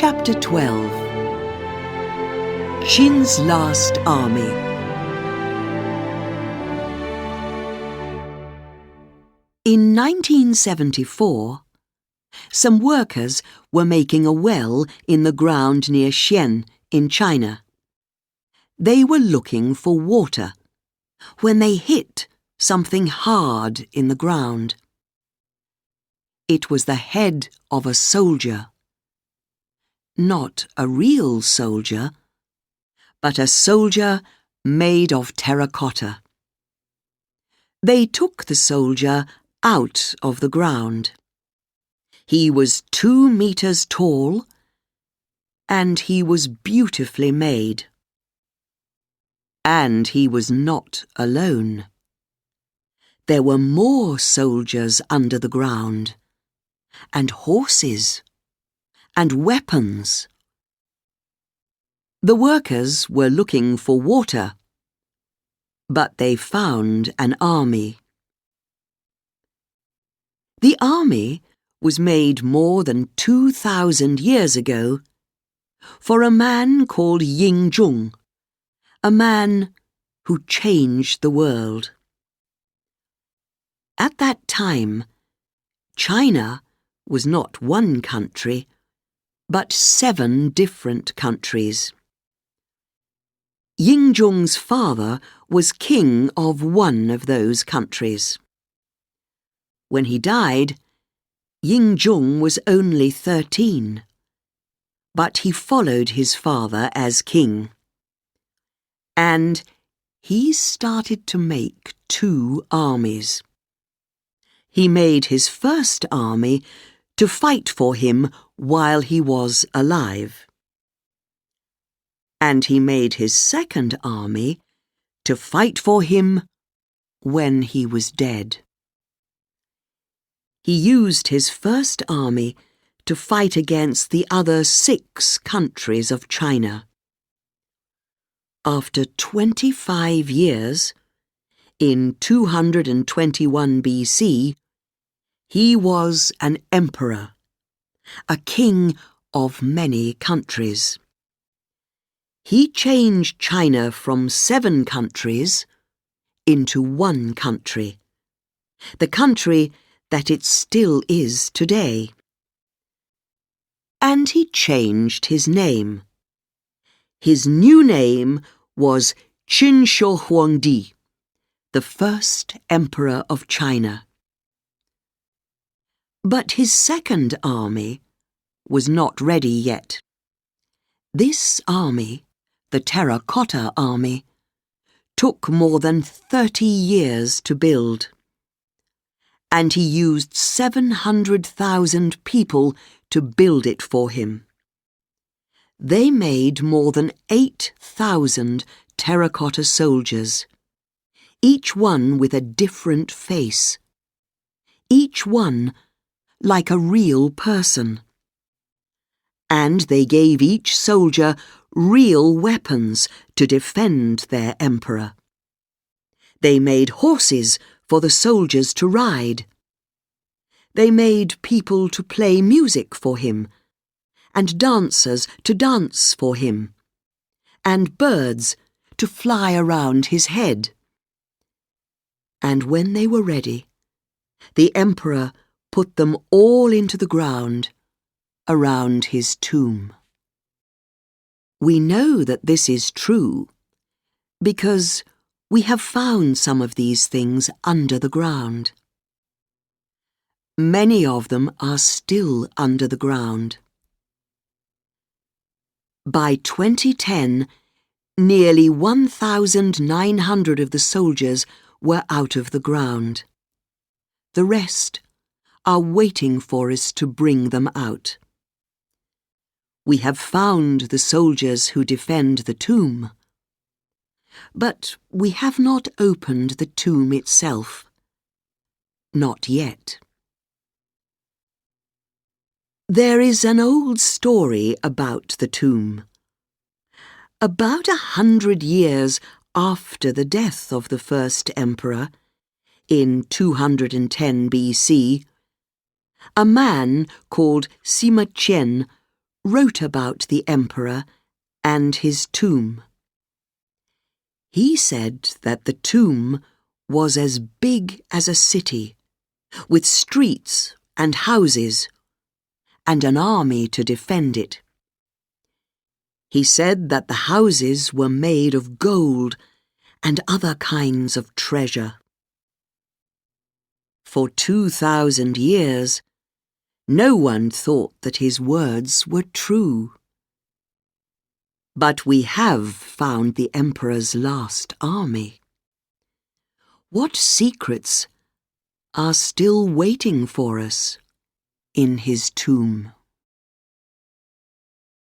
Chapter 12. Qin's Last Army. In 1974, some workers were making a well in the ground near Xi'an in China. They were looking for water when they hit something hard in the ground. It was the head of a soldier. Not a real soldier, but a soldier made of terracotta. They took the soldier out of the ground. He was 2 meters tall, and he was beautifully made. And he was not alone. There were more soldiers under the ground, and horses, and weapons. The workers were looking for water, but they found an army. The army was made more than 2,000 years ago for a man called Ying Zhong, a man who changed the world. At that time, China was not one country, but 7 different countries. Ying Zhong's father was king of one of those countries. When he died, Ying Zhong was only 13, but he followed his father as king. And he started to make 2 armies. He made his first army to fight for him while he was alive. And he made his second army to fight for him when he was dead. He used his first army to fight against the other 6 countries of China. After 25 years, in 221 BC, he was an emperor, a king of many countries. He changed China from 7 countries into 1 country, the country that it still is today. And he changed his name. His new name was Qin Shi Huangdi, the first emperor of China. But his second army was not ready yet. This army, the Terracotta Army, took more than 30 years to build. And he used 700,000 people to build it for him. They made more than 8,000 terracotta soldiers, each one with a different face, each one like a real person. And they gave each soldier real weapons to defend their emperor. They made horses for the soldiers to ride. They made people to play music for him, and dancers to dance for him, and birds to fly around his head. And when they were ready, the emperor put them all into the ground around his tomb. We know that this is true because we have found some of these things under the ground. Many of them are still under the ground. By 2010, nearly 1,900 of the soldiers were out of the ground. The rest are waiting for us to bring them out. We have found the soldiers who defend the tomb, but we have not opened the tomb itself. Not yet. There is an old story about the tomb. About 100 years after the death of the first emperor, in 210 BC, a man called Sima Qian wrote about the emperor and his tomb. He said that the tomb was as big as a city, with streets and houses, and an army to defend it. He said that the houses were made of gold and other kinds of treasure. For 2,000 years, no one thought that his words were true. But we have found the emperor's last army. What secrets are still waiting for us in his tomb?